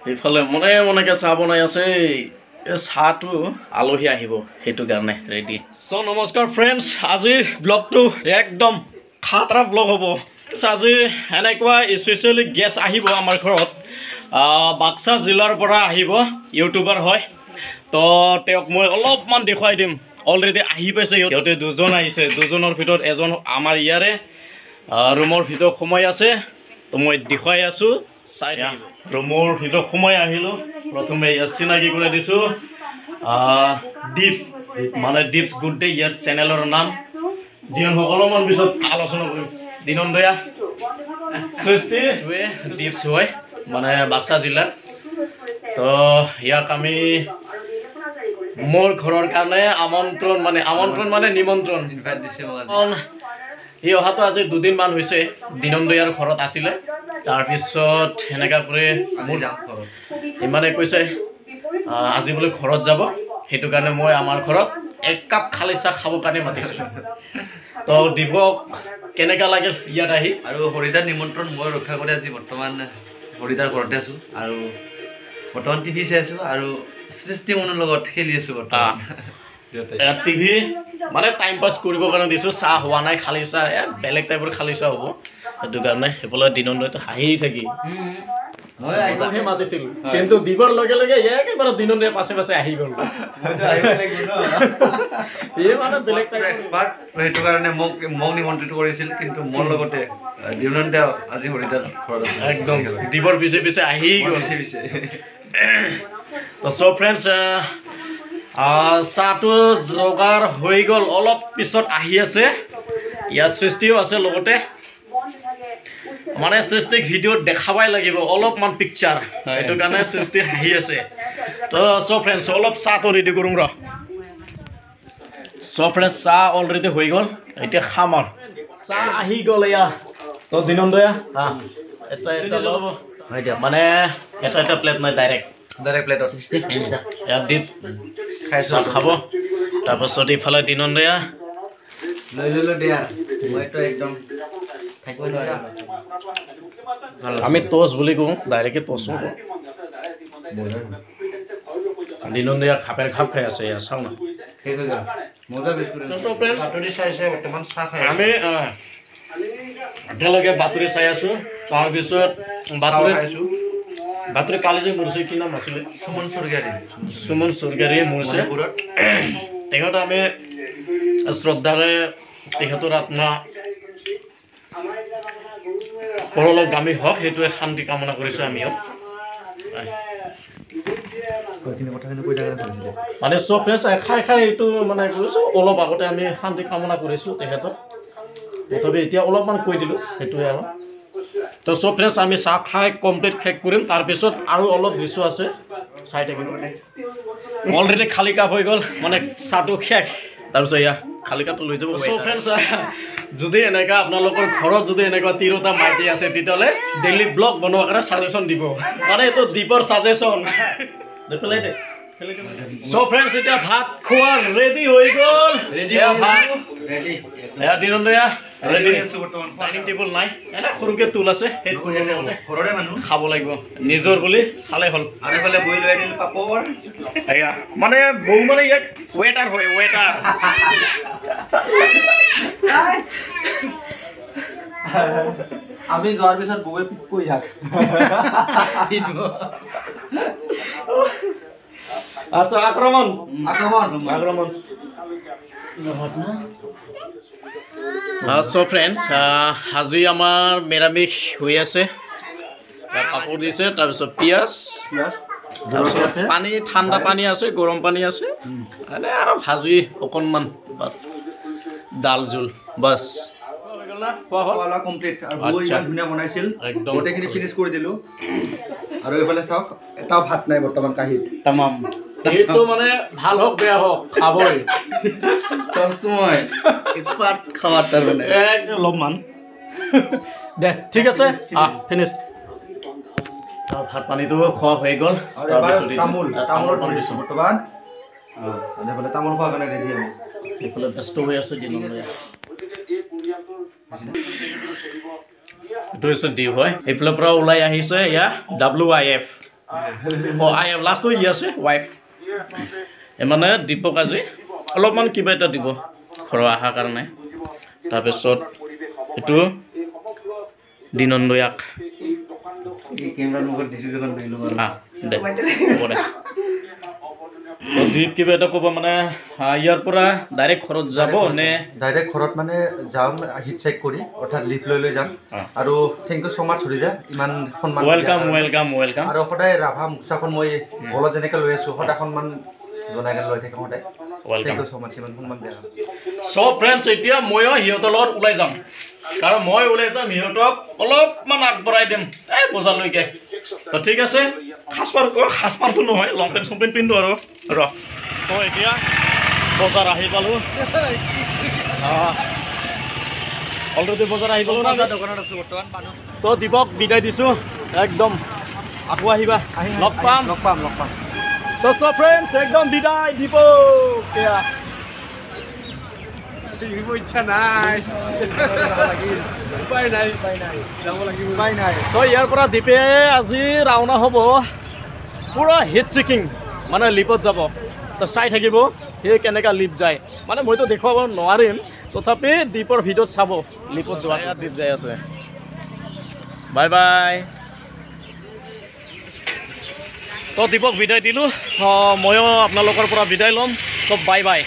এইফালে মনে মনেকে চাহ বনাই আছে এই চাহটো আলহী আহিব সেইটো কাৰণে ৰেডি সো নমস্কাৰ ফ্ৰেণ্ডছ আজি ব্লগটো একদম খাতৰা ব্লগ হ'ব আজি এনেকুৱা স্পেচিয়েলি গেষ্ট আহিব আমাৰ ঘৰত বাক্সা জিলাৰ পৰা আহিব ইউটিউবাৰ হয় তো তেওঁক মই অলপমান দেখুৱাই দিম অলৰেডি আহি পাইছে সিহঁতে দুজন আহিছে দুজনৰ ভিতৰত এজন আমাৰ ইয়াৰে ৰুমৰ ভিতৰত সোমাই আছে তো মই দেখুৱাই আছোঁ চাই ৰুমৰ ভিতৰত সোমাই আহিলোঁ প্ৰথমে ইয়াত চিনাকি কৰি দিছোঁ দীপ মানে দীপছ গুড ডে ইয়াৰ চেনেলৰ নাম যিমান অলপমান পিছত আলোচনা কৰিম দিনন্দয়া সৃষ্টি দীপছ হয় মানে বাক্সা জিলাৰ তো ইয়াক আমি মোৰ ঘৰৰ কাৰণে আমন্ত্ৰণ মানে নিমন্ত্ৰণ সি অহাটো আজি দুদিনমান হৈছে দিনন্দয়াৰ ঘৰত আছিলে তাৰপিছত সেনেকা কৰি মোৰ ইমানে কৈছে আজি বোলে ঘৰত যাব সেইটো কাৰণে মই আমাৰ ঘৰত এক কাপ খালি চাহ খাবৰ কাৰণে মাতিছোঁ তো দিবক কেনেকা লাগে ইয়াত আহি আৰু হৰিদাৰ নিমন্ত্ৰণ মই ৰক্ষা কৰি আজি বৰ্তমান হৰিদাৰ ঘৰতে আছোঁ আৰু বৰ্তমান টিভি চাই আছোঁ আৰু সৃষ্টি মনৰ লগত খেলি আছোঁ বৰ্তমান টিভি মানে টাইম পাছ কৰিবৰ কাৰণে দিছোঁ চাহ হোৱা নাই খালি চাহ বেলেগ টাইপৰ খালি চাহ হ'ব সেইটো কাৰণে সেইফালে দিনন্দয়তো হাঁহি থাকি মই মাতিছিল কিন্তু দিবৰ লগে লগে একেবাৰে দিনন্দয় পাছে পাছে আহি গ'ল মানে বেলেগ এক্সপাৰ্ট সেইটো কাৰণে মোক নিমন্ত্ৰিত কৰিছিল কিন্তু মোৰ লগতে দিনন্দয় আজি হৰিদাৰ ঘৰত একদম দিবৰ পিছে পিছে আহি গ'ল পিছে তো চ' ফ্ৰেণ্ডছ চাহটো যোগাৰ হৈ গ'ল অলপ পিছত আহি আছে ইয়াৰ সৃষ্টিও আছে লগতে মানে সৃষ্টিক ভিডিঅ'ত দেখাবই লাগিব অলপমান পিকচাৰ সেইটো কাৰণে সৃষ্টি হাঁহি আছে তো চ' ফ্ৰেণ্ডছ অলপ চাহটো ৰেডি কৰোঁ ৰ চ' ফ্ৰেণ্ডছ চাহ অলৰেডি হৈ গ'ল এতিয়া খাম আৰু চাহ আহি গ'ল এয়া তো দিনন্দয়া এটা ল'ব মানে এটা প্লেট নাই ডাইৰেক্ট প্লেটত ইয়াত দি খাইছোঁ খাব তাৰপাছত ইফালে দিনন্দয়া লৈ ল'লোঁ দিয়া মইতো একদম আমি টচ বুলি কওঁ ডাইৰেক্টে টচো কওঁ দিনন্দয়া খাপেৰ খাপ খাই আছে ইয়াৰ চাওঁ না আমি একেলগে বাতৰি চাই আছোঁ তাৰপিছত বাতৰি কালি যে মৰিছে কি নাম আছিলে সুমন চৰকাৰী মৰিছে তেখেত আমি শ্ৰদ্ধাৰে তেখেতৰ আত্মা পৰলোকগামী হওক সেইটোৱে শান্তি কামনা কৰিছোঁ আমিও মানে চব খাই খাই এইটো মানে কৰিছোঁ অলপ আগতে আমি শান্তি কামনা কৰিছোঁ তেখেতক তথাপি এতিয়া অলপমান কৈ দিলোঁ সেইটোৱে আৰু তো চব ফ্ৰেণ্ডছ আমি চাহ খাই কমপ্লিট শেষ কৰিম তাৰপিছত আৰু অলপ দৃশ্য আছে চাই থাকিব অলৰেডি খালী কাপ হৈ গ'ল মানে চাহটো শেষ তাৰপিছত এয়া খালী কাপটো লৈ যাব চব ফ্ৰেণ্ডছ যদি এনেকুৱা আপোনালোকৰ ঘৰত যদি এনেকুৱা তিৰোতা মাইকী আছে তেতিয়াহ'লে ডেইলি ব্লগ বনোৱাৰ কাৰণে ছাজেশ্যন দিব মানে এইটো দীপৰ ছাজেশ্যন দেখিলে দে সো ফ্ৰেণ্ডছ এতিয়া ভাত খোৱা ৰেডি হৈ গ'ল দিনন্দয়া ৰেডি ডাইনিং টেবুল নাই এনে সৰুকৈ টুল আছে সেই ঘৰৰে মানুহ খাব লাগিব নিজৰ বুলি খালে হ'ল আৰু এইফালে বহি লৈ আহিল পাপৰ এয়া মানে বৌ মানে ইয়াক ৱেটাৰ হয় ৱেটাৰ আমি যোৱাৰ পিছত বৌৱে পিটকৈ ইয়াক আচ্ছা আক্ৰমণ সো ফ্ৰেণ্ডছ আজি আমাৰ নিৰামিষ হৈ আছে পাপৰ দিছে তাৰপিছত পিঁয়াজ পানী ঠাণ্ডা পানী আছে গৰম পানী আছে এনে আৰু ভাজি অকণমান ডাল জোল বাছ কমপ্লিট আৰু বৌ ইমান ধুনীয়া বনাইছিল গোটেইখিনি ফিনিছ কৰি দিলোঁ আৰু এইফালে চাওক এটাও ভাত নাই বৰ্তমান কাঁহীত তামাম এইটো মানে ভাল হওক বেয়া হওক খাবই সবসময় এক্সপাৰ্ট খাৱাৰ তাৰমানে অলপমান দে ঠিক আছে ফিনিছ ভাত পানীটো খোৱা হৈ গ'ল তামোলৰ দিছোঁ বৰ্তমান এইফালে তামোল খোৱাৰ কাৰণে ৰেডি আমি এইফালে ব্যস্ত হৈ আছে দিনন্দয়া এইটো হৈছে ডিউ হয় এইফালৰ পৰা ওলাই আহিছে এয়া WIF আই লাষ্টটো ই আছে ৱাইফ মানে দীপক আজি অলপমান কিবা এটা দিব ঘৰৰ অহাৰ কাৰণে তাৰপিছত এইটো দিনন্দয়াক দে হ'ব দে দীপ কিবা এটা ক'ব মানে ইয়াৰ পৰা ডাইৰেক্ট ঘৰত যাব নে ডাইৰেক্ট ঘৰত মানে যাম হিট চেক কৰি অৰ্থাৎ লিভ লৈ যাম আৰু থেংক ইউ ছ' মাছ হৰিদা ইমান সন্মান ৱেলকাম ৱেলকাম ৱেলকাম আৰু সদায় ৰাভা মুখাখন মই গলত যেনেকৈ লৈ আছোঁ সদায় সন্মান জনাই লৈ থাকোঁ সদায় থেংক ইউ ছ' মাছ ইমান সন্মান দিয়া চ' ফ্ৰেণ্ডছ এতিয়া ময়ো সিহঁতৰ লগত ওলাই যাম কাৰণ মই ওলাই যাম সিহঁতক অলপমান আগবঢ়াই দিম এই বজাৰলৈকে তো ঠিক আছে সাজপাৰটো নহয় লং পেণ্ট চং পেণ্ট পিন্ধো আৰু ৰ তো এতিয়া বজাৰ আহি পালোঁ অলৰেডি বজাৰ আহি পালোঁ দোকানত আছোঁ বৰ্তমান মানুহ তো দীপক বিদায় দিছোঁ একদম আকৌ আহিবা লগ পাম তো চ' ফ্ৰেণ্ডছ একদম বিদায় দীপক এয়া ইচ্ছা নাই উপায় নাই যাব লাগিব উপায় নাই তো ইয়াৰ পৰা দীপে আজি ৰাওনা হ'ব পুৰা হিট চেকিং মানে লিপত যাব তো চাই থাকিব সি কেনেকৈ লিপ যায় মানে মইতো দেখুৱাব নোৱাৰিম তথাপি দীপৰ ভিডিঅ'ত চাব লিপত যোৱা ইয়াত দীপ যাই আছে বাই বাই তো দীপক বিদায় দিলোঁ ময়ো আপোনালোকৰ পৰা বিদায় ল'ম তো বাই বাই